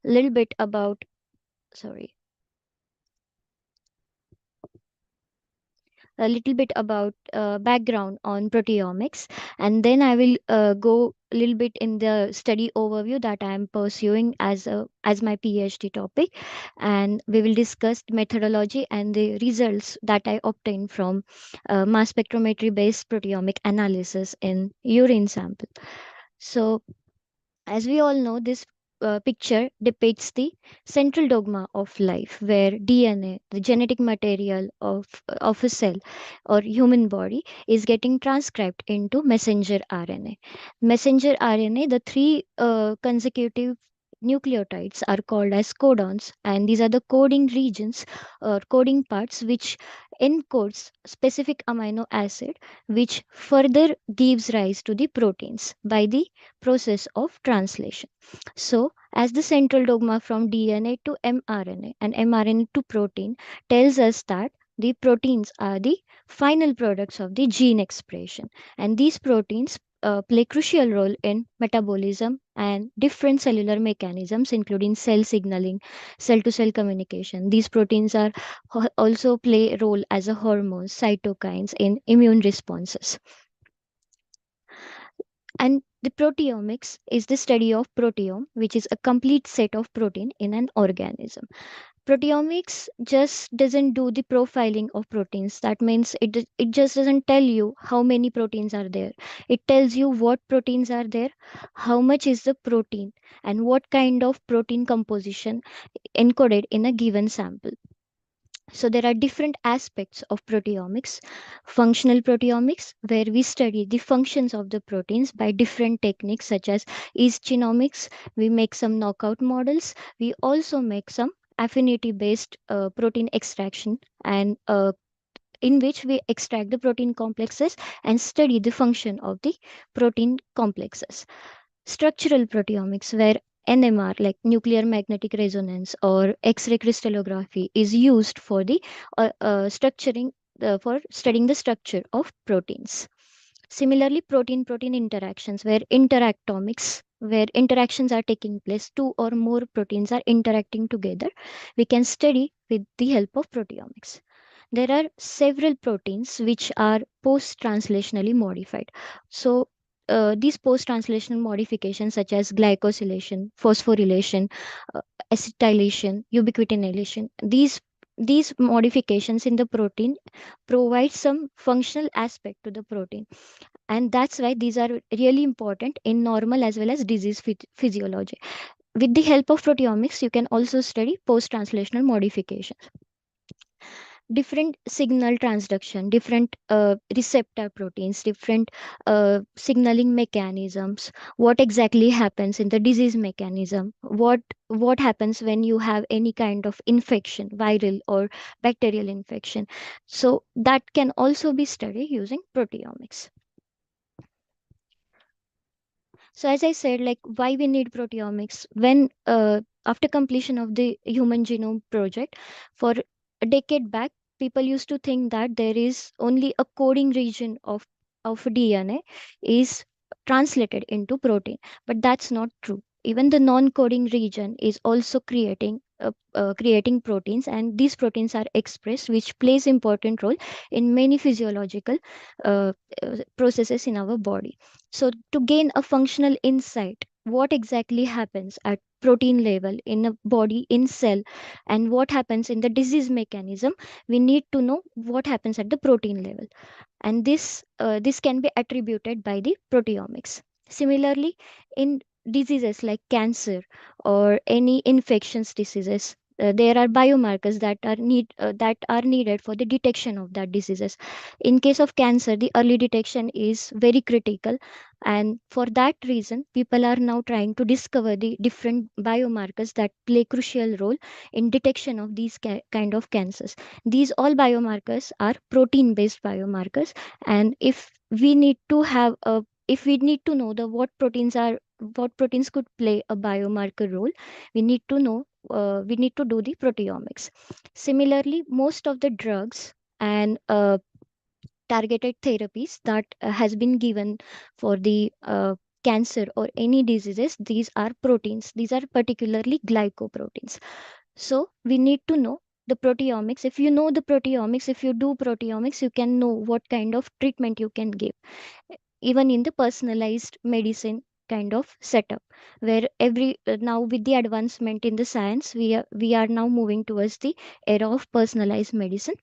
little bit about, sorry, a little bit about background on proteomics, and then I will go a little bit in the study overview that I am pursuing as my PhD topic, and we will discuss methodology and the results that I obtained from mass spectrometry based proteomic analysis in urine sample. So as we all know, this picture depicts the central dogma of life, where DNA, the genetic material of a cell or human body, is getting transcribed into messenger RNA. Messenger RNA, the three consecutive nucleotides are called as codons, and these are the coding regions or coding parts which encodes specific amino acid, which further gives rise to the proteins by the process of translation. So, as the central dogma from DNA to mRNA and mRNA to protein tells us that the proteins are the final products of the gene expression, and these proteins play crucial role in metabolism and different cellular mechanisms, including cell signaling, cell to cell communication. These proteins are also play a role as a hormones, cytokines in immune responses. And the proteomics is the study of proteome, which is a complete set of protein in an organism. Proteomics just doesn't do the profiling of proteins. That means it just doesn't tell you how many proteins are there. It tells you what proteins are there, how much is the protein, and what kind of protein composition encoded in a given sample. So there are different aspects of proteomics. Functional proteomics, where we study the functions of the proteins by different techniques such as yeast genomics. We make some knockout models. We also make some affinity based protein extraction, and in which we extract the protein complexes and study the function of the protein complexes. Structural proteomics, where NMR, like nuclear magnetic resonance or X-ray crystallography, is used for the structuring for studying the structure of proteins. Similarly, protein-protein interactions, where interactomics, where interactions are taking place, two or more proteins are interacting together, we can study with the help of proteomics. There are several proteins which are post-translationally modified. So these post-translational modifications such as glycosylation, phosphorylation, uh, acetylation, ubiquitination, these modifications in the protein provide some functional aspect to the protein, and that's why these are really important in normal as well as disease physiology. With the help of proteomics, you can also study post-translational modifications, different signal transduction, different receptor proteins, different signaling mechanisms, what exactly happens in the disease mechanism, what happens when you have any kind of infection, viral or bacterial infection. So that can also be studied using proteomics. So as I said, like why we need proteomics, when after completion of the Human Genome Project, for a decade back, people used to think that there is only a coding region of DNA is translated into protein, but that's not true. Even the non-coding region is also creating proteins, and these proteins are expressed, which plays important role in many physiological uh, processes in our body. So, to gain a functional insight, what exactly happens at protein level in a body, in cell, and what happens in the disease mechanism, we need to know what happens at the protein level, and this can be attributed by the proteomics. Similarly, in diseases like cancer or any infectious diseases, there are biomarkers that are needed for the detection of that diseases. In case of cancer, the early detection is very critical, and for that reason, people are now trying to discover the different biomarkers that play crucial role in detection of these kind of cancers. These all biomarkers are protein based biomarkers, and if we need to know the what proteins could play a biomarker role, we need to do the proteomics. Similarly, most of the drugs and targeted therapies that has been given for the cancer or any diseases, these are proteins. These are particularly glycoproteins. So we need to know the proteomics. If you know the proteomics, if you do proteomics, you can know what kind of treatment you can give, even in the personalized medicine kind of setup, where every now with the advancement in the science, we are now moving towards the era of personalized medicine.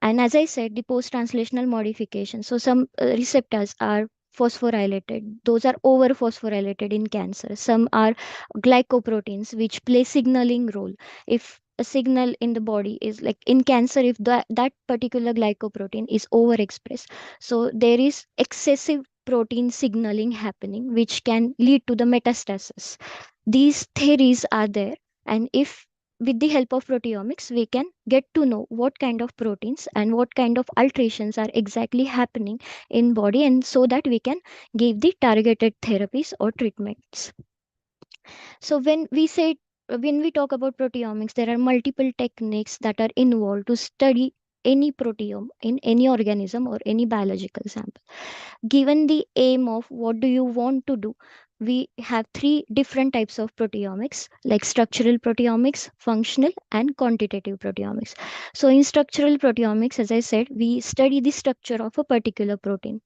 And as I said, the post translational modification. So some receptors are phosphorylated. Those are over phosphorylated in cancer. Some are glycoproteins which play signaling role. If a signal in the body is like in cancer, if that particular glycoprotein is overexpressed, so there is excessive protein signaling happening, which can lead to the metastasis. These theories are there, and if with the help of proteomics, we can get to know what kind of proteins and what kind of alterations are exactly happening in body, and so that we can give the targeted therapies or treatments. So when we talk about proteomics, there are multiple techniques that are involved to study any proteome in any organism or any biological sample. Given the aim of what do you want to do, we have three different types of proteomics, like structural proteomics, functional, and quantitative proteomics. So in structural proteomics, as I said, we study the structure of a particular protein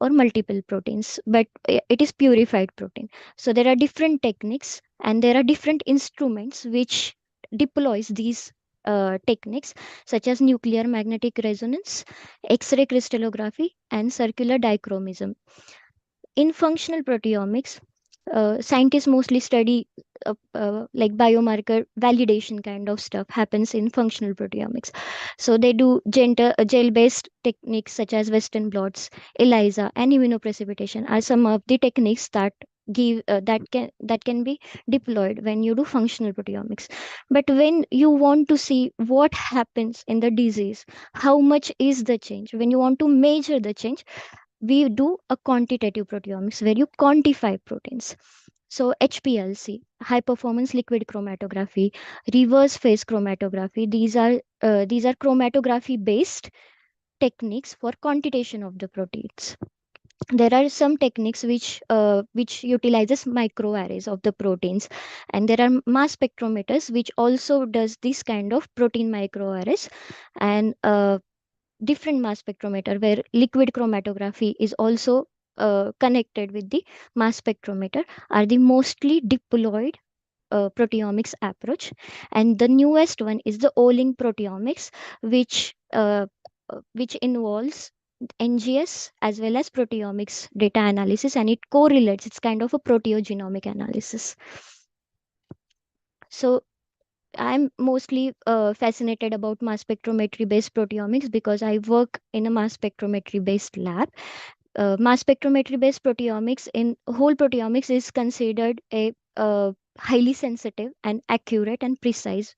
or multiple proteins, but it is purified protein. So there are different techniques and there are different instruments which deploys these techniques, such as nuclear magnetic resonance, X-ray crystallography, and circular dichromism. In functional proteomics, scientists mostly study like biomarker validation kind of stuff happens in functional proteomics. So they do gel-based techniques such as Western blots, ELISA, and immunoprecipitation are some of the techniques that can be deployed when you do functional proteomics. But when you want to see what happens in the disease, how much is the change, when you want to measure the change, we do a quantitative proteomics where you quantify proteins. So HPLC, high performance liquid chromatography, reverse phase chromatography, these are chromatography based techniques for quantitation of the proteins. There are some techniques which utilizes microarrays of the proteins, and there are mass spectrometers which also does this kind of protein microarrays, and different mass spectrometer where liquid chromatography is also connected with the mass spectrometer are the mostly deployed proteomics approach. And the newest one is the Olink proteomics, which involves NGS as well as proteomics data analysis, and it correlates. It's kind of a proteogenomic analysis. So I'm mostly fascinated about mass spectrometry based proteomics because I work in a mass spectrometry based lab. Mass spectrometry based proteomics in whole proteomics is considered a highly sensitive and accurate and precise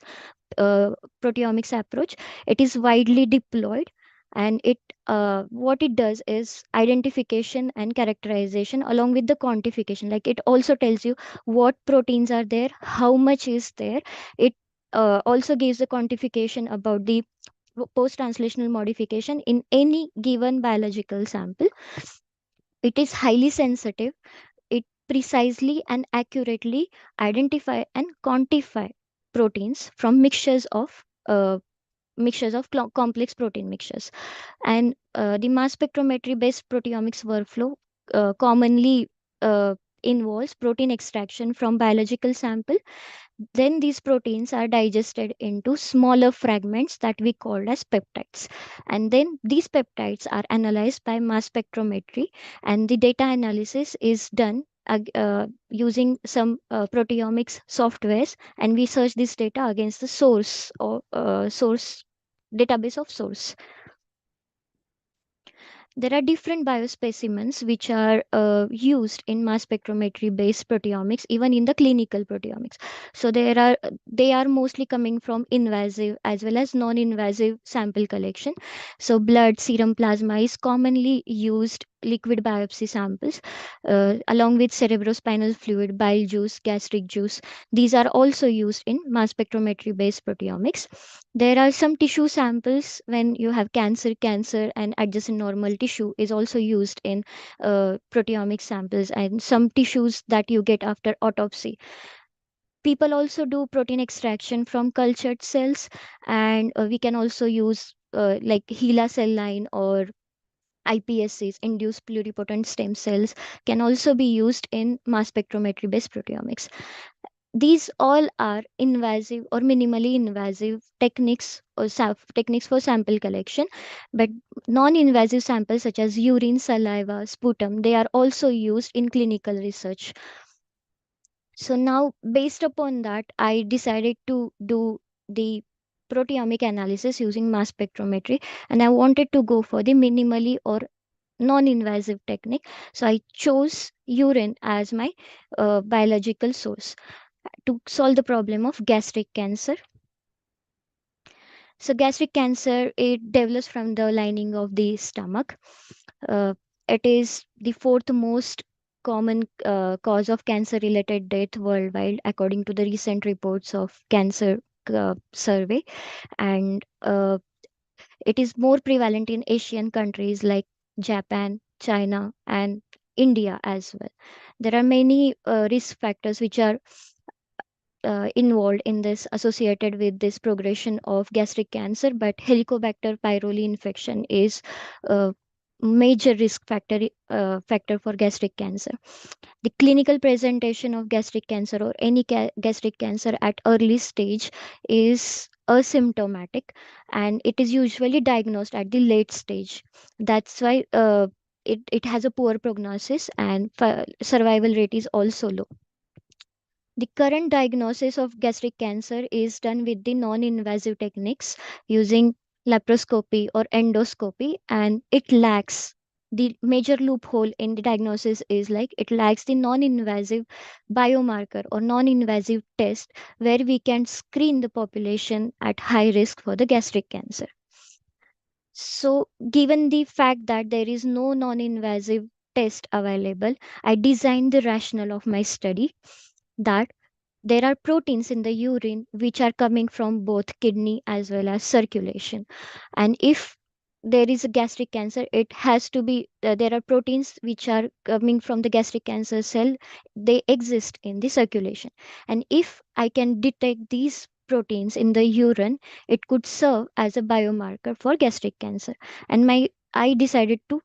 proteomics approach. It is widely deployed, and it what it does is identification and characterization along with the quantification. Like it also tells you what proteins are there, how much is there. It also gives the quantification about the post translational modification in any given biological sample. It is highly sensitive. It precisely and accurately identify and quantify proteins from complex protein mixtures. And the mass spectrometry based proteomics workflow commonly involves protein extraction from biological sample. Then these proteins are digested into smaller fragments that we call as peptides. And then these peptides are analyzed by mass spectrometry, and the data analysis is done using some proteomics softwares, and we search this data against the source database of source. There are different biospecimens which are used in mass spectrometry based proteomics, even in the clinical proteomics. So they are mostly coming from invasive as well as non-invasive sample collection. So blood, serum, plasma is commonly used liquid biopsy samples, along with cerebrospinal fluid, bile juice, gastric juice. These are also used in mass spectrometry based proteomics. There are some tissue samples when you have cancer, and adjacent normal tissue is also used in proteomic samples, and some tissues that you get after autopsy. People also do protein extraction from cultured cells, and we can also use like HeLa cell line or iPSCs, induced pluripotent stem cells, can also be used in mass spectrometry based proteomics. These all are invasive or minimally invasive techniques or techniques for sample collection, but non-invasive samples such as urine, saliva, sputum, they are also used in clinical research. So now, based upon that, I decided to do the proteomic analysis using mass spectrometry, and I wanted to go for the minimally or non-invasive technique. So I chose urine as my biological source to solve the problem of gastric cancer. So gastric cancer, it develops from the lining of the stomach. Uh, it is the fourth most common cause of cancer-related death worldwide, according to the recent reports of cancer survey, and it is more prevalent in Asian countries like Japan, China, and India as well. There are many risk factors which are involved in this, associated with this progression of gastric cancer, but helicobacter pylori infection is a major risk factor for gastric cancer. The clinical presentation of gastric cancer or any gastric cancer at early stage is asymptomatic, and it is usually diagnosed at the late stage. That's why it has a poor prognosis, and survival rate is also low. The current diagnosis of gastric cancer is done with the non invasive techniques using laparoscopy or endoscopy, and it lacks the major loophole in the diagnosis is like it lacks the non invasive biomarker or non invasive test where we can screen the population at high risk for the gastric cancer. So, given the fact that there is no non invasive test available, I designed the rationale of my study that there are proteins in the urine which are coming from both kidney as well as circulation. And if there is a gastric cancer, it has to be, there are proteins which are coming from the gastric cancer cell, they exist in the circulation. And if I can detect these proteins in the urine, it could serve as a biomarker for gastric cancer. And I decided to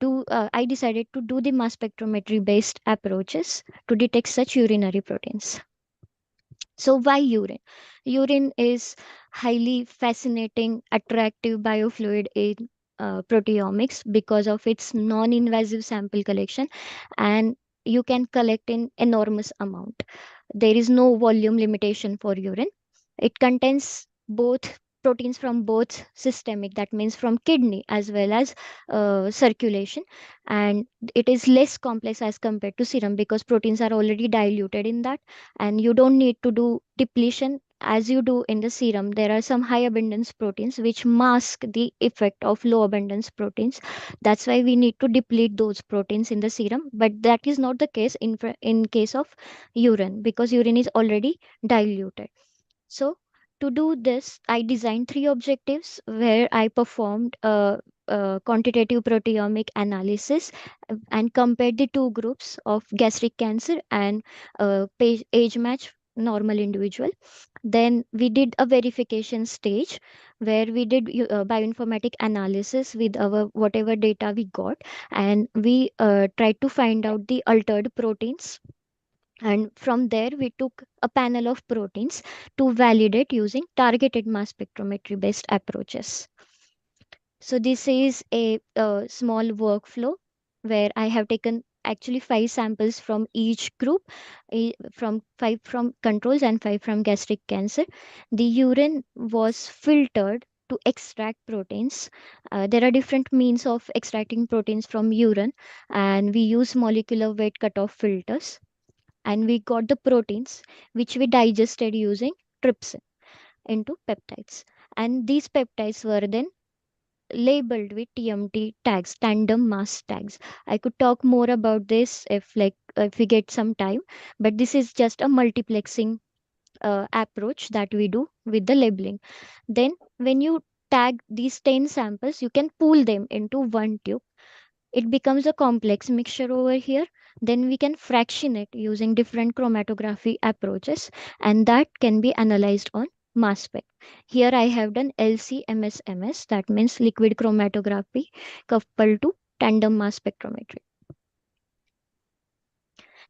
I decided to do the mass spectrometry based approaches to detect such urinary proteins. So, why urine? Urine is highly fascinating, attractive biofluid in proteomics because of its non-invasive sample collection, and you can collect in enormous amount. There is no volume limitation for urine. It contains both proteins from both systemic, that means from kidney as well as circulation, and it is less complex as compared to serum because proteins are already diluted in that, and you don't need to do depletion as you do in the serum. There are some high abundance proteins which mask the effect of low abundance proteins. That's why we need to deplete those proteins in the serum, but that is not the case in case of urine because urine is already diluted. So, to do this, I designed three objectives where I performed a quantitative proteomic analysis and compared the two groups of gastric cancer and age match normal individual. Then we did a verification stage where we did bioinformatic analysis with our whatever data we got, and we tried to find out the altered proteins, and from there we took a panel of proteins to validate using targeted mass spectrometry based approaches. So this is a small workflow where I have taken actually five samples from each group, from five from controls and five from gastric cancer. The urine was filtered to extract proteins. There are different means of extracting proteins from urine, and we use molecular weight cutoff filters, and we got the proteins which we digested using trypsin into peptides. And these peptides were then labeled with TMT tags, tandem mass tags. I could talk more about this if we get some time, but this is just a multiplexing approach that we do with the labeling. Then when you tag these 10 samples, you can pool them into one tube. It becomes a complex mixture over here. Then we can fraction it using different chromatography approaches, and that can be analyzed on mass spec. Here I have done LC-MS-MS, that means liquid chromatography coupled to tandem mass spectrometry.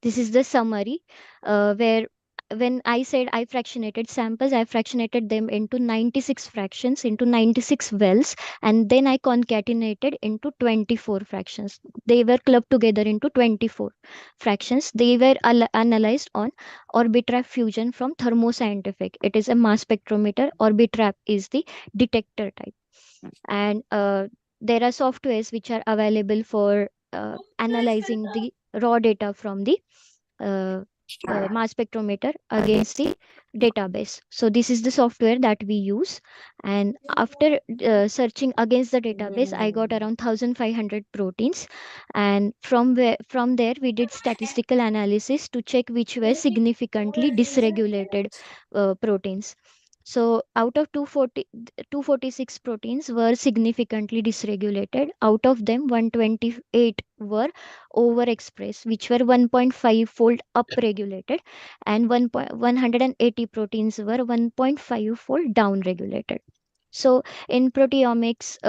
This is the summary where when I said I fractionated samples, I fractionated them into 96 fractions, into 96 wells, and then I concatenated into 24 fractions. They were clubbed together into 24 fractions. They were analyzed on Orbitrap fusion from Thermoscientific. It is a mass spectrometer. Orbitrap is the detector type. And there are softwares which are available for analyzing the raw data from the uh, mass spectrometer against the database. So this is the software that we use. And after searching against the database, I got around 1,500 proteins. And from there, we did statistical analysis to check which were significantly dysregulated proteins. So out of 246 proteins were significantly dysregulated. Out of them, 128 were overexpressed, which were 1.5 fold upregulated, and 180 proteins were 1.5 fold downregulated. So in proteomics,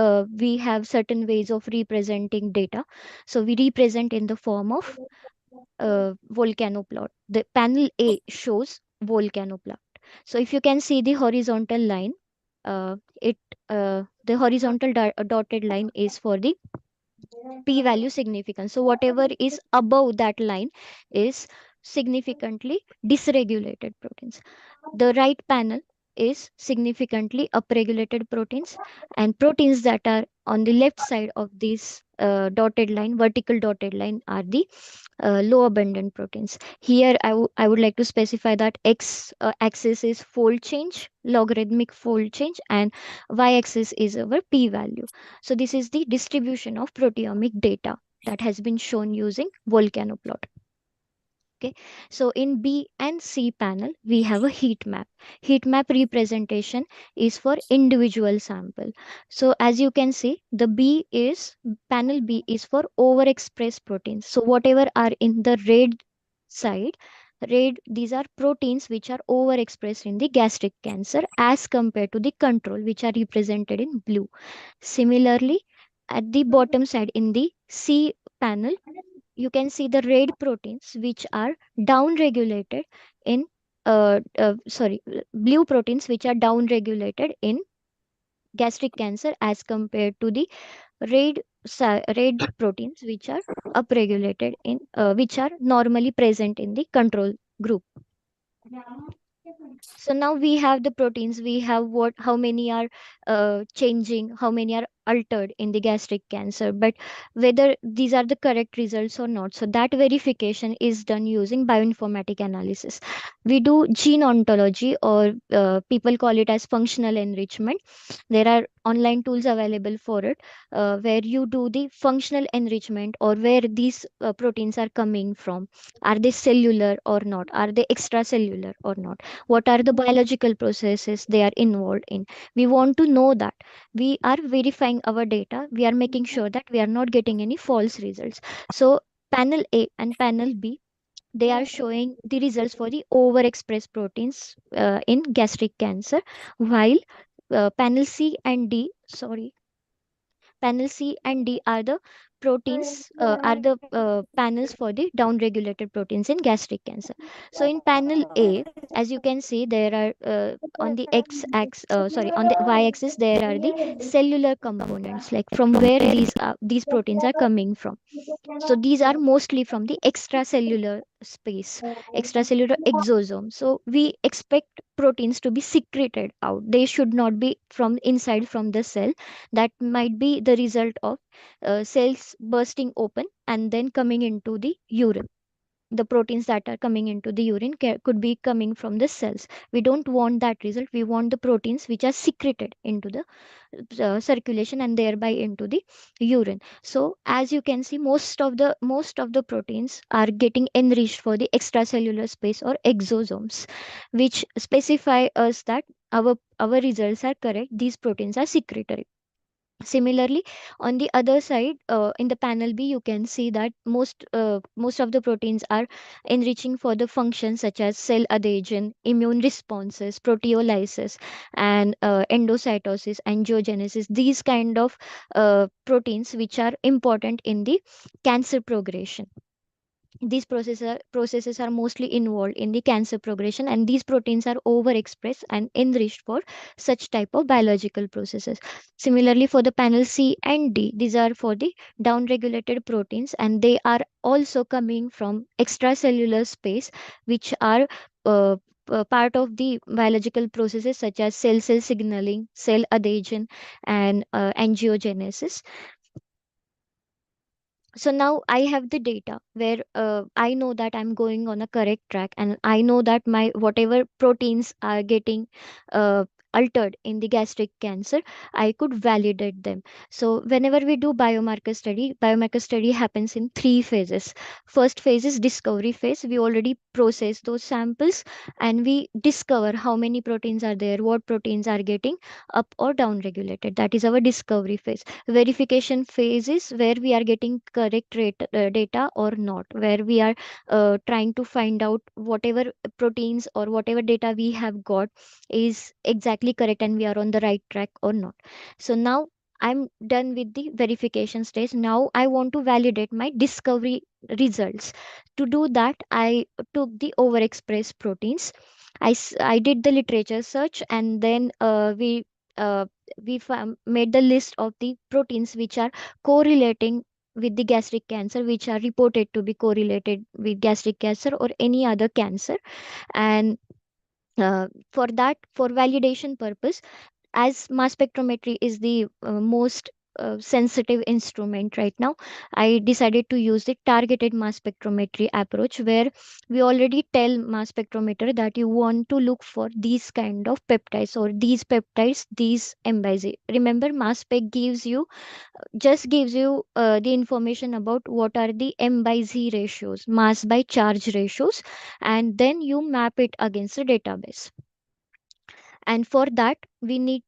we have certain ways of representing data. So we represent in the form of volcano plot. The panel A shows volcano plot. So if you can see the horizontal line, it the horizontal dotted line is for the p-value significance. So whatever is above that line is significantly dysregulated proteins. The right panel is significantly upregulated proteins, and proteins that are on the left side of this dotted line, vertical dotted line, are the low abundant proteins. Here, I would like to specify that x axis is fold change, logarithmic fold change, and y axis is our p value. So, this is the distribution of proteomic data that has been shown using volcano plot. Okay, so in B and C panel, we have a heat map. Heat map representation is for individual sample. So as you can see, the panel B is for overexpressed proteins. So whatever are in the red side, these are proteins which are overexpressed in the gastric cancer as compared to the control, which are represented in blue. Similarly, at the bottom side in the C panel, you can see the red proteins which are down regulated in blue proteins which are down regulated in gastric cancer as compared to the red proteins which are upregulated in which are normally present in the control group. So now we have the proteins, we have how many are changing, how many are altered in the gastric cancer, but whether these are the correct results or not. So that verification is done using bioinformatic analysis. We do gene ontology, or people call it as functional enrichment. There are online tools available for it, where you do the functional enrichment, or where these proteins are coming from. Are they cellular or not? Are they extracellular or not? What are the biological processes they are involved in? We want to know that. We are verifying our data. We are making sure that we are not getting any false results. So panel A and panel B, they are showing the results for the overexpressed proteins in gastric cancer, while panel C and D, sorry, panel C and D are the panels for the downregulated proteins in gastric cancer. So in panel A, as you can see, there are on the on the y-axis, there are the cellular components, like from where these proteins are coming from. So these are mostly from the extracellular space, extracellular exosome. So we expect proteins to be secreted out. They should not be from inside from the cell. That might be the result of cells bursting open and then coming into the urine. the proteins that are coming into the urine could be coming from the cells. We don't want that result. We want the proteins which are secreted into the circulation and thereby into the urine. So as you can see, most of the proteins are getting enriched for the extracellular space or exosomes, which specify us that our results are correct. These proteins are secretory. Similarly, on the other side, in the panel B, you can see that most of the proteins are enriching for the functions such as cell adhesion, immune responses, proteolysis, and endocytosis, angiogenesis. These kind of proteins which are important in the cancer progression. These processes are mostly involved in the cancer progression, and these proteins are overexpressed and enriched for such type of biological processes. Similarly, for the panel C and D, these are for the downregulated proteins, and they are also coming from extracellular space, which are uh, part of the biological processes such as cell signaling, cell adhesion, and angiogenesis. So now I have the data where I know that I'm going on a correct track, and I know that my whatever proteins are getting uh, altered in the gastric cancer, I could validate them. So whenever we do biomarker study happens in three phases. First phase is discovery phase. We already process those samples and we discover how many proteins are there, what proteins are getting up or down regulated. That is our discovery phase. Verification phase is where we are getting correct data or not, where we are trying to find out whatever proteins or whatever data we have got is exactly correct and we are on the right track or not. So now I'm done with the verification stage. Now I want to validate my discovery results. To do that, I took the overexpressed proteins. I did the literature search, and then uh, made the list of the proteins which are correlating with the gastric cancer, which are reported to be correlated with gastric cancer or any other cancer. And for that, for validation purpose, as mass spectrometry is the most sensitive instrument right now, I decided to use the targeted mass spectrometry approach, where we already tell mass spectrometer that you want to look for these kind of peptides or these peptides, these MYZ. Remember, mass spec gives you the information about what are the M by Z ratios, mass by charge ratios, and then you map it against the database. And for that, we need,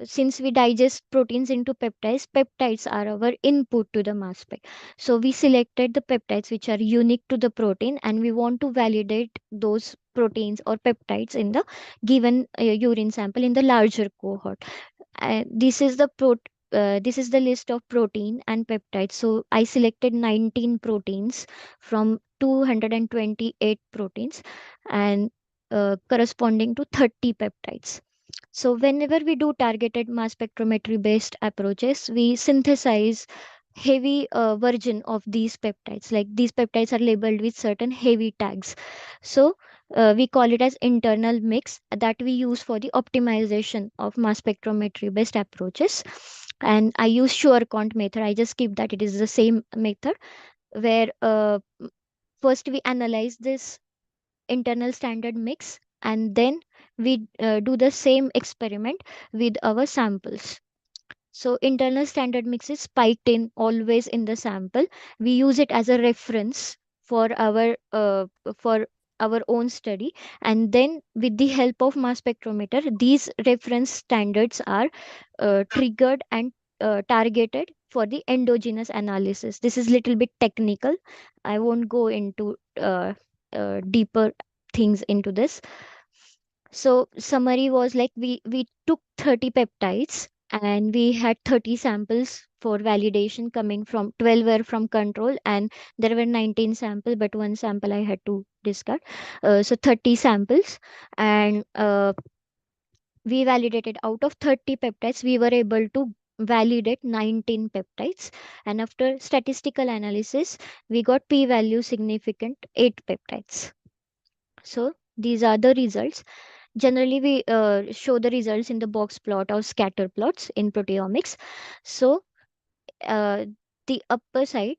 since we digest proteins into peptides are our input to the mass spec. So we selected the peptides which are unique to the protein, and we want to validate those proteins or peptides in the given urine sample in the larger cohort. This is the list of protein and peptides. So I selected 19 proteins from 228 proteins, and corresponding to 30 peptides. So whenever we do targeted mass spectrometry based approaches, we synthesize heavy version of these peptides. Like, these peptides are labeled with certain heavy tags. So we call it as internal mix that we use for the optimization of mass spectrometry based approaches. And I use sure count method. I just keep that it is the same method, where first we analyze this internal standard mix, and then we do the same experiment with our samples. So internal standard mix is spiked in always in the sample. We use it as a reference for our own study, and then with the help of mass spectrometer, these reference standards are triggered and targeted for the endogenous analysis. This is little bit technical. I won't go into deeper things into this. So summary was like, we took 30 peptides and we had 30 samples for validation, coming from 12 were from control, and there were 19 samples, but one sample I had to discard. So 30 samples, and we validated out of 30 peptides, we were able to validate 19 peptides. And after statistical analysis, we got p value significant 8 peptides. So these are the results. Generally, we show the results in the box plot or scatter plots in proteomics. So uh, the upper side,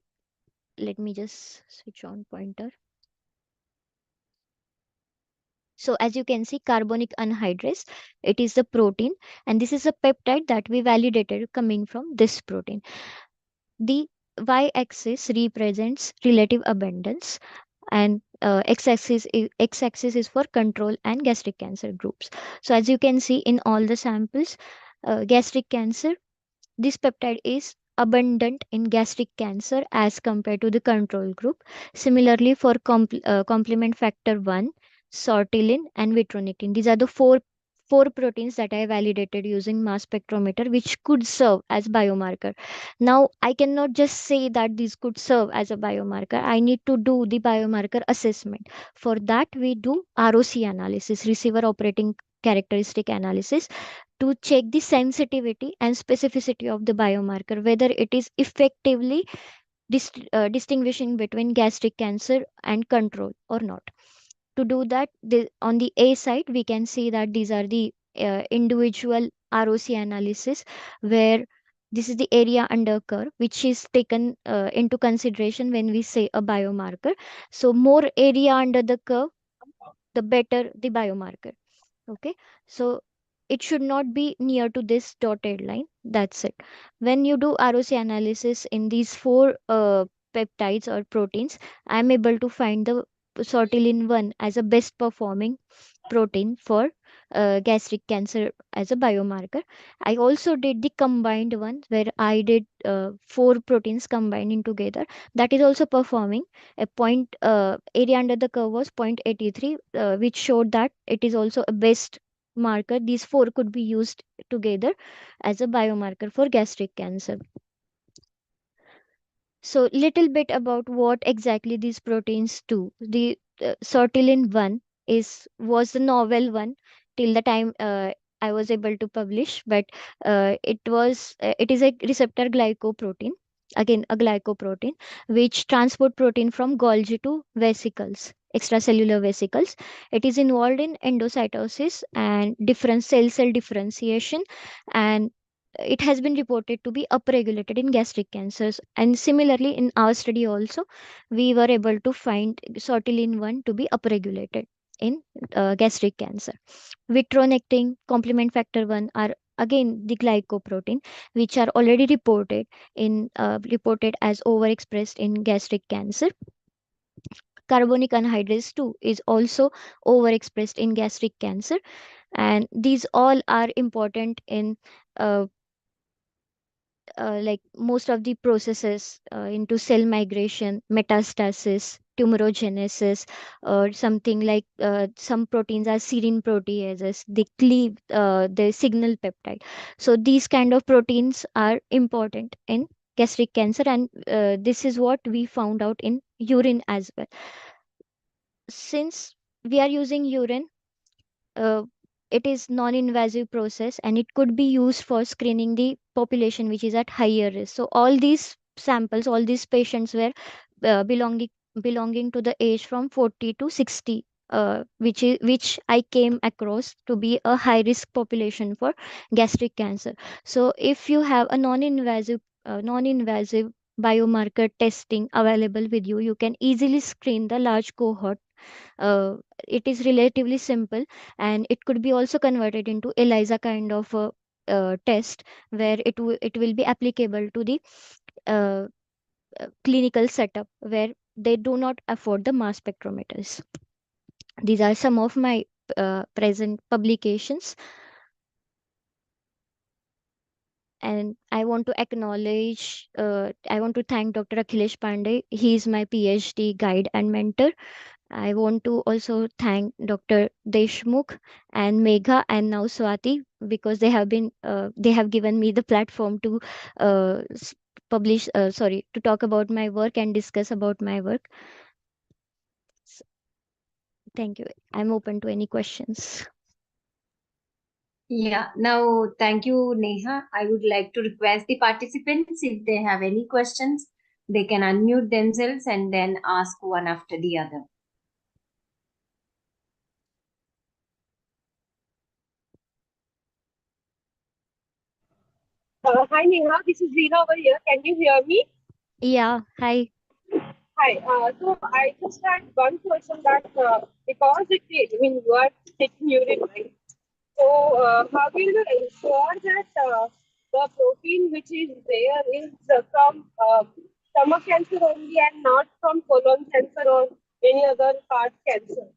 let me just switch on pointer. So as you can see, carbonic anhydrase, it is the protein, and this is a peptide that we validated coming from this protein. The y-axis represents relative abundance, and x-axis is for control and gastric cancer groups. So as you can see in all the samples, gastric cancer, this peptide is abundant in gastric cancer as compared to the control group. Similarly, for complement factor 1, sortilin, and vitronectin, these are the four proteins that I validated using mass spectrometer, which could serve as biomarker. Now, I cannot just say that these could serve as a biomarker. I need to do the biomarker assessment. For that, we do ROC analysis, receiver operating characteristic analysis, to check the sensitivity and specificity of the biomarker, whether it is effectively distinguishing between gastric cancer and control or not. To do that, on the A side, we can see that these are the individual ROC analysis, where this is the area under curve, which is taken into consideration when we say a biomarker. So, more area under the curve, the better the biomarker. Okay, so it should not be near to this dotted line. That's it. When you do ROC analysis in these four peptides or proteins, I'm able to find the sortilin 1 as a best performing protein for gastric cancer as a biomarker. I also did the combined one where I did four proteins combining together. That is also performing a point. Area under the curve was 0.83, which showed that it is also a best marker. These four could be used together as a biomarker for gastric cancer. So, little bit about what exactly these proteins do. The sortilin 1 was the novel one till the time I was able to publish, but it is a receptor glycoprotein, again a glycoprotein, which transport protein from Golgi to vesicles, extracellular vesicles. It is involved in endocytosis and different cell differentiation, and it has been reported to be upregulated in gastric cancers. And similarly, in our study also, we were able to find sortilin 1 to be upregulated in gastric cancer. Vitronectin, complement factor 1 are again the glycoprotein, which are already reported as overexpressed in gastric cancer. Carbonic anhydrase 2 is also overexpressed in gastric cancer, and these all are important in uh, like most of the processes into cell migration, metastasis, tumorigenesis, or something like some proteins are serine proteases. They cleave the signal peptide. So these kind of proteins are important in gastric cancer, and this is what we found out in urine as well. Since we are using urine, uh, it is non-invasive process, and it could be used for screening the population which is at higher risk. So all these samples, all these patients were belonging to the age from 40 to 60, which I came across to be a high risk population for gastric cancer. So if you have a non-invasive biomarker testing available with you, you can easily screen the large cohort. uh, it is relatively simple, and it could be also converted into ELISA kind of a test, where it will be applicable to the uh, clinical setup where they do not afford the mass spectrometers. These are some of my present publications, and I want to acknowledge, I want to thank Dr. Akhilesh Pandey. He is my PhD guide and mentor. I want to also thank Dr. Deshmukh and Megha and now Swati, because they have given me the platform to to talk about my work and discuss about my work. S- Thank you. I'm open to any questions. Yeah, now thank you, Neha. I would like to request the participants if they have any questions, they can unmute themselves and then ask one after the other. Hi Neha, this is Reena over here. Can you hear me? Yeah, hi. Hi. So I just had one question that because I mean, you are taking urine, right? So how will you ensure that the protein which is there is from stomach cancer only and not from colon cancer or any other part cancer?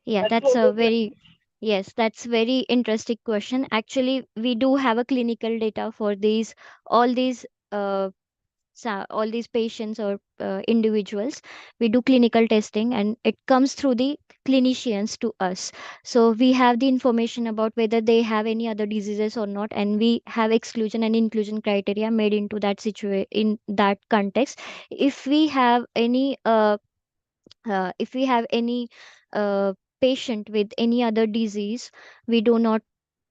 Yeah, That's that's what a is that. very yes, that's very interesting question. Actually, we do have a clinical data for these all these uh, all these patients or individuals. We do clinical testing and it comes through the clinicians to us, so we have the information about whether they have any other diseases or not, and we have exclusion and inclusion criteria made into that situation in that context. If we have any if we have any uh, patient with any other disease, we do not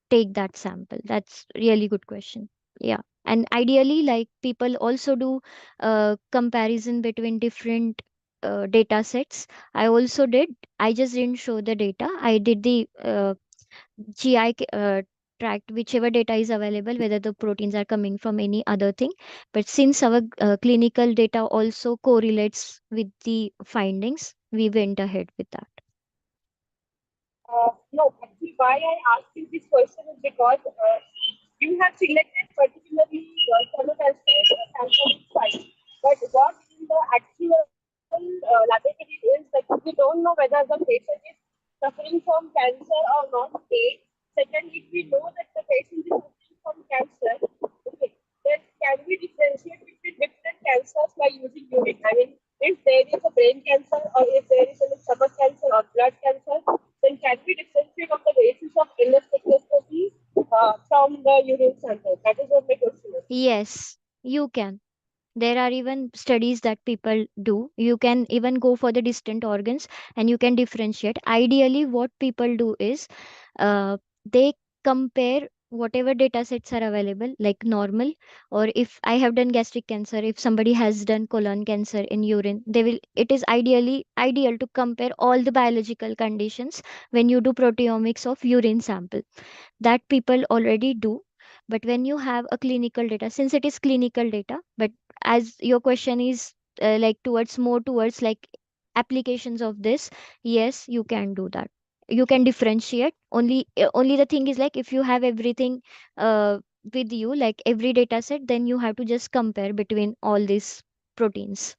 take that sample. That's really good question. Yeah. And ideally, like, people also do comparison between different data sets. I also did. I just didn't show the data. I did the tract, whichever data is available, whether the proteins are coming from any other thing. But since our clinical data also correlates with the findings, we went ahead with that. No, actually, why I asked you this question is because you have selected particularly stomach cancer sample site, but what in the actual laboratory is like we don't know whether the patient is suffering from cancer or not. A. Second, if we know that the patient is suffering from cancer, okay, then can we differentiate between different cancers by using urine? I mean, if there is a brain cancer or if there is a stomach cancer or blood cancer, then can we differentiate on the basis of illness spectroscopy from the urine sample? That is what my question is. Yes, you can. There are even studies that people do. You can even go for the distant organs and you can differentiate. Ideally, what people do is they compare whatever data sets are available, like normal, or if I have done gastric cancer, if somebody has done colon cancer in urine, they will. It is ideal to compare all the biological conditions when you do proteomics of urine sample. That people already do. But when you have a clinical data, since it is clinical data, but as your question is like towards more towards like applications of this, yes, you can do that. You can differentiate. Only the thing is, like, if you have everything uh, with you, like every data set, then you have to just compare between all these proteins.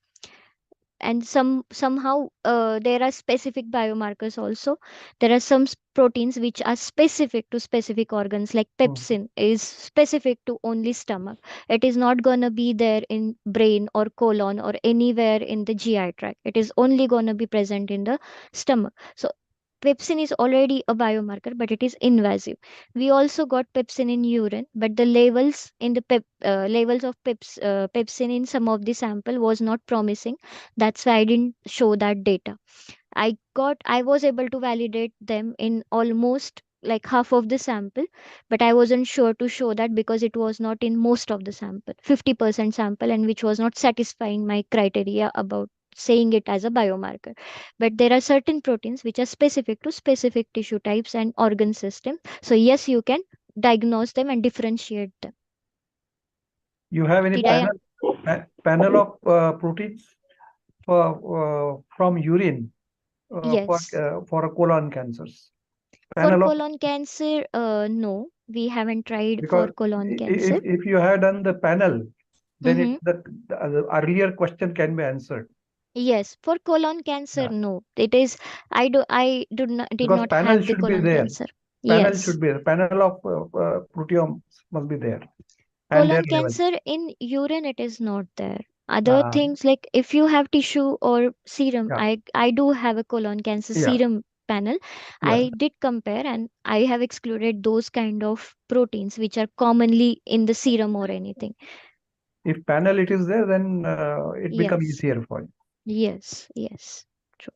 And somehow there are specific biomarkers also. There are some proteins which are specific to specific organs, like Mm. pepsin is specific to only stomach. It is not going to be there in brain or colon or anywhere in the GI tract. It is only going to be present in the stomach. So pepsin is already a biomarker, but it is invasive. We also got pepsin in urine, but the levels in the levels of pepsin in some of the sample was not promising. That's why I didn't show that data. I was able to validate them in almost like half of the sample, but I wasn't sure to show that because it was not in most of the sample, 50% sample, and which was not satisfying my criteria about saying it as a biomarker. But there are certain proteins which are specific to specific tissue types and organ system. So yes, you can diagnose them and differentiate them. You have any Did I? panel of proteins from urine Yes. for a colon cancers? For Panel of colon cancer, no, we haven't tried for because colon cancer. if you had done the panel, then Mm-hmm. the earlier question can be answered Yes, for colon cancer, uh, no. It is I did because not panel have the should be colon there. cancer. Panel Yes. should be there. Panel of proteomes must be there and their Colon level. cancer in urine, it is not there. Other Uh, things, like if you have tissue or serum, yeah, I do have a colon cancer yeah, serum panel. yeah. I did compare and I have excluded those kind of proteins which are commonly in the serum or anything. If panel it is there, then it become Yes. easier for you. Yes. Yes. True.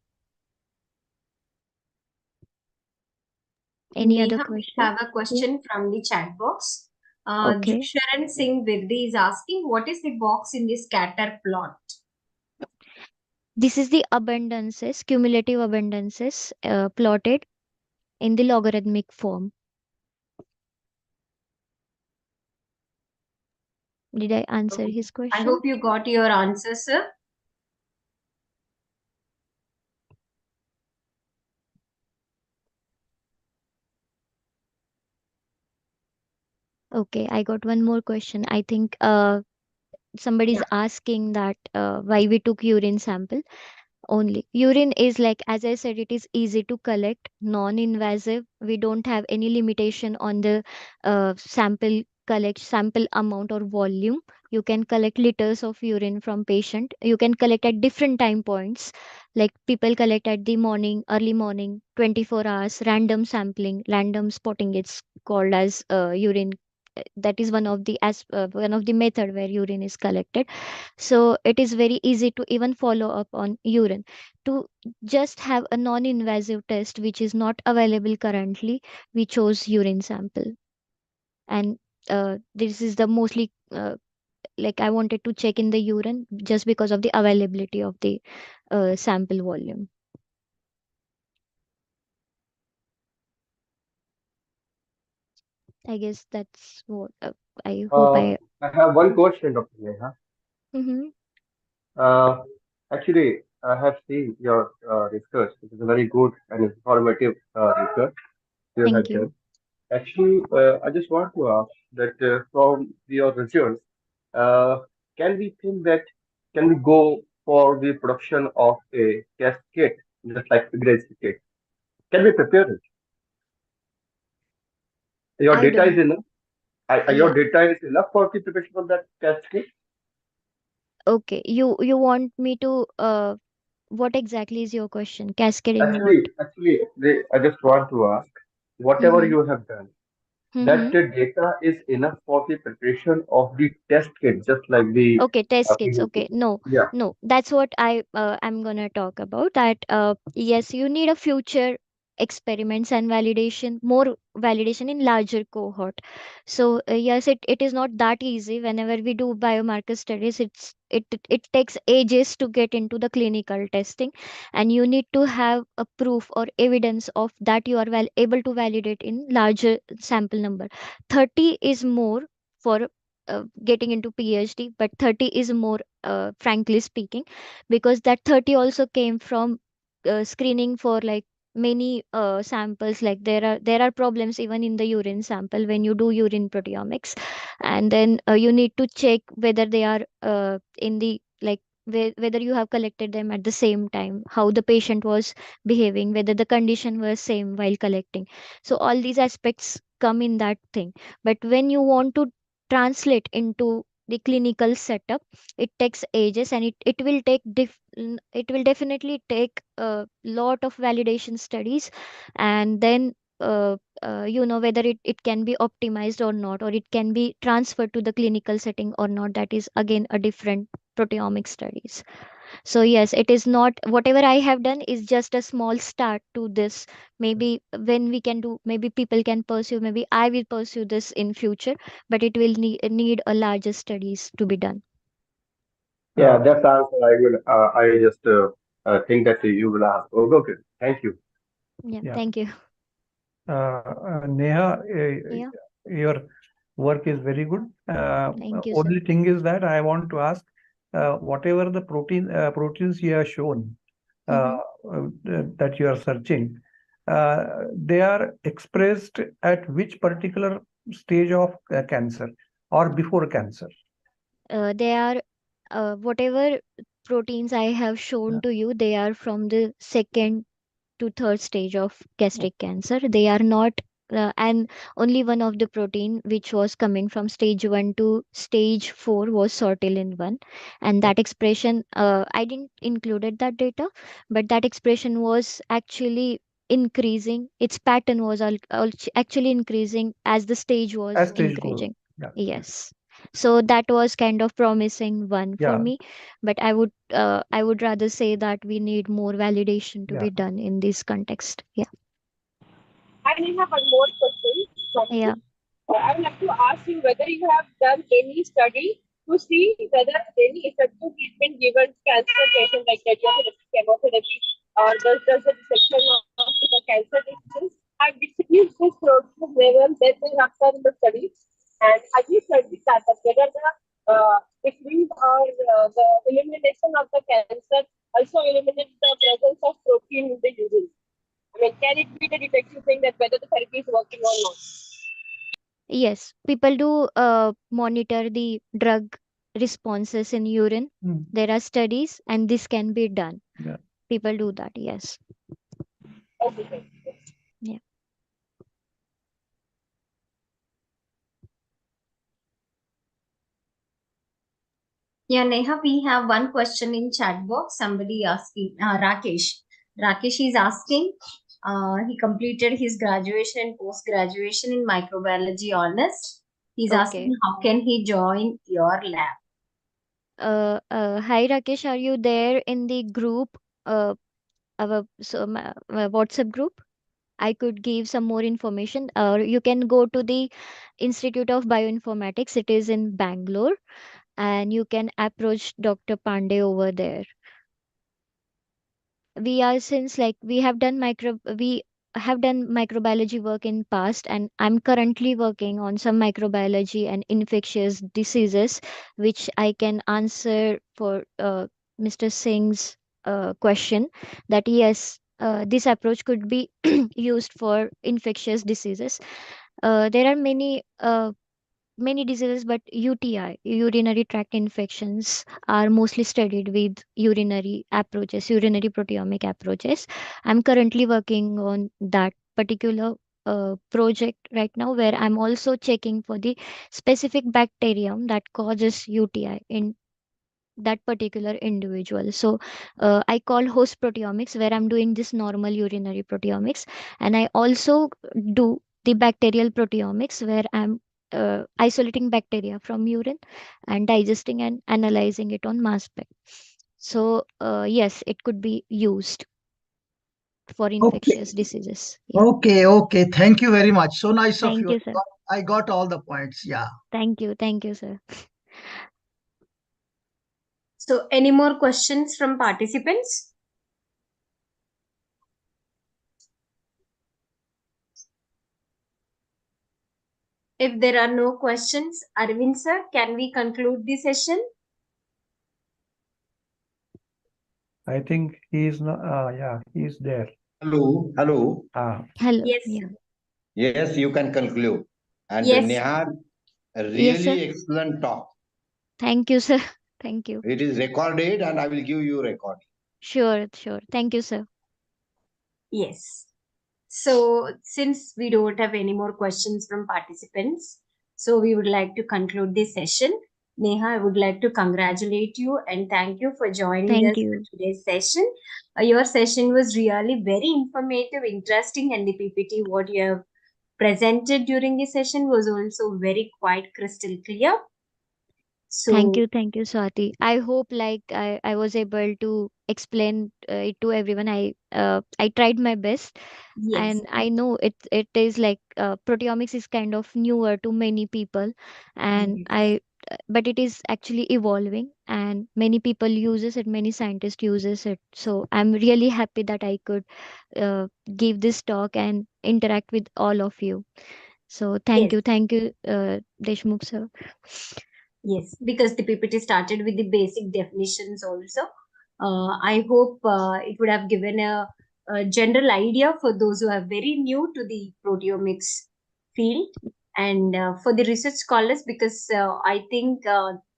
Any other Neha, we question? have a Yeah. question from the chat box. Okay. Sharon Singh Virdi is asking, what is the box in the scatter plot? This is the abundances, cumulative abundances plotted in the logarithmic form. Did I answer his I question? hope you got your answer, sir. Okay, I got one more question. I think somebody's Yeah. asking that why we took urine sample only. Urine is like, as I said, it is easy to collect, non-invasive. We don't have any limitation on the sample amount or volume. You can collect liters of urine from patient. You can collect at different time points. Like people collect at the morning, early morning, 24 hours, random sampling, random spotting. It's called as urine. That is one of the method where urine is collected. So it is very easy to even follow up on urine. To just have a non-invasive test which is not available currently, we chose urine sample. And this is the mostly like I wanted to check in the urine just because of the availability of the sample volume. I guess that's what I hope I. I have one question, Dr. Neha. Mm-hmm. Uh, Actually, I have seen your research. It is a very good and informative research you Thank have you. done. Actually, I just want to ask that from your results, uh, can we think that can we go for the production of a test kit, just like pregnancy kit? Can we prepare it? Your I data is don't. enough. Your Yeah. data is enough for the preparation of that test kit. Okay. You want me to what exactly is your question? Cascading what? I just want to ask, whatever Mm-hmm. you have done, that Mm-hmm. the data is enough for the preparation of the test kit, just like the Okay, test kits. pregnancy Okay, kit. no, Yeah, no, that's what I'm gonna talk about. That yes, you need a future experiments and validation, more validation in larger cohort. So yes, it is not that easy. Whenever we do biomarker studies, it takes ages to get into the clinical testing, and you need to have a proof or evidence of that you are able to validate in larger sample number. 30 is more for getting into PhD, but 30 is more, frankly speaking, because that 30 also came from screening for like many samples. Like there are problems even in the urine sample when you do urine proteomics, and then you need to check whether they are in the like whether you have collected them at the same time, how the patient was behaving, whether the condition was same while collecting. So all these aspects come in that thing. But when you want to translate into the clinical setup, it takes ages, and it will definitely take a lot of validation studies. And then whether it can be optimized or not, or it can be transferred to the clinical setting or not, that is again a different proteomic studies. So yes, it is not whatever I have done is just a small start to this. Maybe when we can do, maybe people can pursue, maybe I will pursue this in future, but it will need a larger studies to be done. yeah, Uh, that's the answer. I just think that you will ask. Oh, okay, thank you. Yeah, yeah. thank you. Neha, Yeah, your work is very good. thank you, sir. Only thing is that I want to ask, whatever the proteins you have shown, uh, Mm-hmm. that you are searching, they are expressed at which particular stage of cancer or before cancer? They are whatever proteins I have shown Yeah. to you, they are from the second to third stage of gastric cancer. They are not, and only one of the protein which was coming from stage 1 to stage 4 was sortilin 1, and that expression, I didn't included that data, but that expression was actually increasing. Its pattern was actually increasing as the stage As was stage goes. increasing. Yeah. Yes. So that was kind of promising one for Yeah. me, but I would rather say that we need more validation to Yeah. be done in this context. Yeah. I have one more question from you. Yeah. I would like to ask you whether you have done any study to see whether any effective treatment given cancer patient like radiotherapy, chemotherapy, or does the dissection of the cancer disease have decreased this protein level that they have done in the study? And have you studied that whether the decrease or the elimination of the cancer also eliminates the presence of protein in the urine? I mean, can it be the detective thing that whether the therapy is working or not? Yes, people do monitor the drug responses in urine. Mm. There are studies, and this can be done. Yeah. People do that. Yes. Okay, sir. Yeah. Yeah, Neha, we have one question in chat box. Somebody asking, Rakesh. Rakesh is asking, he completed his graduation and post-graduation in microbiology honors. He's asking, Okay. how can he join your lab? Hi Rakesh, are you there in the group? Our WhatsApp group? I could give some more information. Or you can go to the Institute of Bioinformatics. It is in Bangalore, and you can approach Dr. Pandey over there. We are since like we have done microbiology work in past, and I'm currently working on some microbiology and infectious diseases, which I can answer for Mr. Singh's question, that yes, this approach could be used for infectious diseases. There are many diseases, but UTI, urinary tract infections, are mostly studied with urinary approaches, urinary proteomic approaches. I'm currently working on that particular project right now, where I'm also checking for the specific bacterium that causes UTI in that particular individual. So I call host proteomics, where I'm doing this normal urinary proteomics, and I also do the bacterial proteomics, where I'm isolating bacteria from urine and digesting and analyzing it on mass spec. So yes, it could be used for Okay. infectious diseases. Yeah. Okay. Okay. Thank you very much. So nice of Thank you. you, sir. I got all the points. Yeah. Thank you, sir. So, any more questions from participants? If there are no questions, Arvind sir, can we conclude the session? I think he is not. Yeah, he is there. Hello, hello. Ah, Hello. Yes, Yeah. Yes, you can conclude. And yes, Neha, a Yes, sir. really excellent talk. Thank you, sir. Thank you. It is recorded, and I will give you recording. Sure, sure. Thank you, sir. yes. So, since we don't have any more questions from participants, so we would like to conclude this session. Neha, I would like to congratulate you and thank you for joining Thank us for you. today's session. Your session was really very informative, interesting, and the PPT what you have presented during the session was also very quite crystal clear. So, Thank you, Swati. I hope like I was able to explain it to everyone. I tried my best, yes, and I know it is like proteomics is kind of newer to many people, and yes, I but it is actually evolving, and many people uses it, many scientists uses it. So I'm really happy that I could give this talk and interact with all of you. So yes. thank you, Deshmukh sir. Yes, because the PPT started with the basic definitions also. I hope it would have given a general idea for those who are very new to the proteomics field and for the research scholars, because I think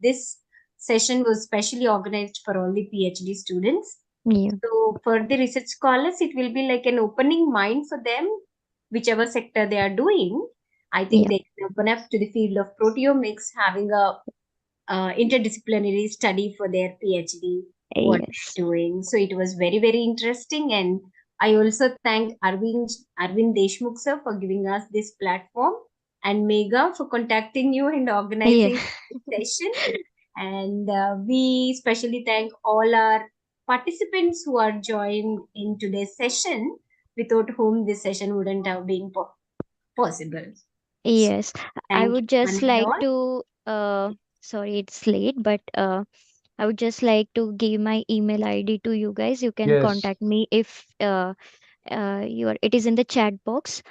this session was specially organized for all the PhD students. Yeah. So for the research scholars, it will be like an opening mind for them, whichever sector they are doing. I think Yeah. they can open up to the field of proteomics, having a interdisciplinary study for their PhD, what Yes. they're doing. So it was very, very interesting. And I also thank Arvind Deshmukh sir for giving us this platform and Mega for contacting you and Yeah. organizing this session. And we especially thank all our participants who are joined in today's session, without whom this session wouldn't have been possible. So Yes. I thank you would one just and like all. to sorry it's late, but I would just like to give my email ID to you guys. You can yes. contact me if it is in the chat box.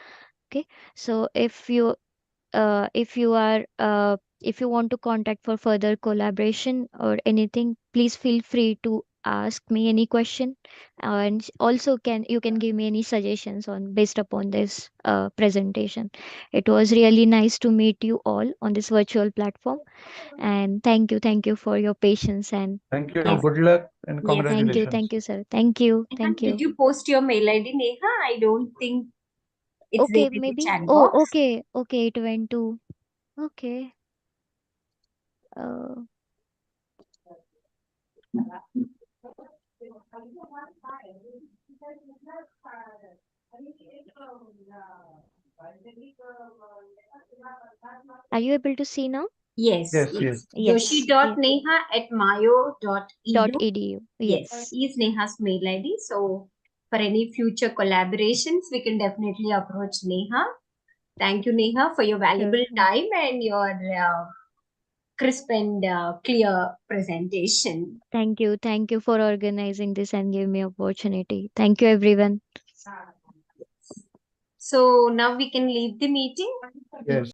Okay. So if you want to contact for further collaboration or anything, please feel free to ask me any question, and also you can give me any suggestions on based upon this presentation. It was really nice to meet you all on this virtual platform, and thank you for your patience. And Thank you. Yes. Good luck and Yes. congratulations. thank you, sir. Thank Did you. you post your mail ID, Neha? I don't think it's there Okay, in the maybe. chat Oh, box. okay, it went to. Okay. Uh, are you able to see now? Yes, Yes, yes. it's Yes. Yeah. joshi.neha@mayo.edu. .edu. Yes, Yes. is Neha's mail ID. So for any future collaborations, we can definitely approach Neha. Thank you, Neha, for your Sure. valuable time and your crisp and clear presentation. Thank you for organizing this and giving me opportunity. Thank you, everyone. So now we can leave the meeting. Yes.